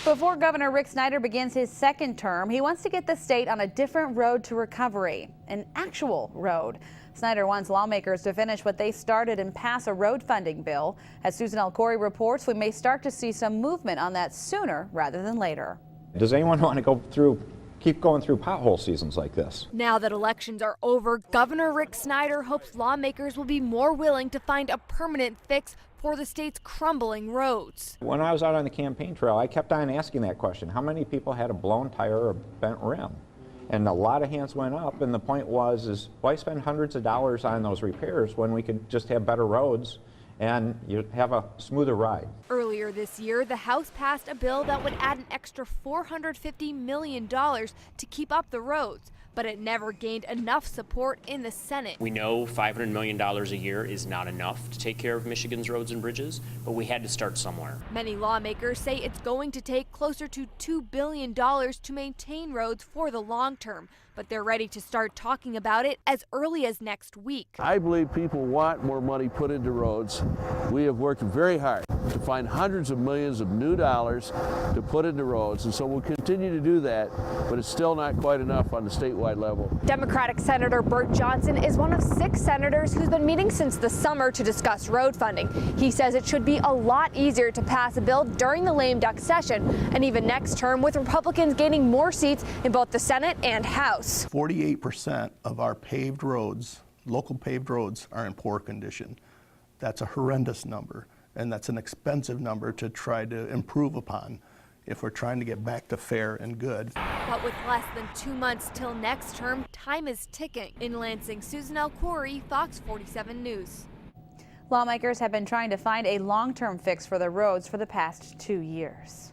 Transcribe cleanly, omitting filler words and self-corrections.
Before Governor Rick Synder begins his second term, he wants to get the state on a different road to recovery, an actual road. Synder wants lawmakers to finish what they started and pass a road funding bill. As Susan L. Corey reports, we may start to see some movement on that sooner rather than later. Does anyone want to keep going through pothole seasons like this? Now that elections are over, Governor Rick Synder hopes lawmakers will be more willing to find a permanent fix for the state's crumbling roads. When I was out on the campaign trail, I kept on asking that question. How many people had a blown tire or bent rim? And a lot of hands went up, and the point was, why spend hundreds of dollars on those repairs when we could just have better roads and you have a smoother ride? Earlier this year, the House passed a bill that would add an extra $450 million to keep up the roads, but it never gained enough support in the Senate. We know $500 million a year is not enough to take care of Michigan's roads and bridges, but we had to start somewhere. Many lawmakers say it's going to take closer to $2 billion to maintain roads for the long term, but they're ready to start talking about it as early as next week. I believe people want more money put into roads. We have worked very hard to find hundreds of millions of new dollars to put into roads, and so we'll continue to do that, but it's still not quite enough on the statewide level. Democratic Senator Burt Johnson is one of 6 senators who's been meeting since the summer to discuss road funding. He says it should be a lot easier to pass a bill during the lame duck session and even next term, with Republicans gaining more seats in both the Senate and House. 48% of our paved roads, local paved roads, are in poor condition. That's a horrendous number, and that's an expensive number to try to improve upon if we're trying to get back to fair and good. But with less than 2 months till next term, time is ticking. In Lansing, Susan L. Corey, Fox 47 News. Lawmakers have been trying to find a long-term fix for the roads for the past 2 years.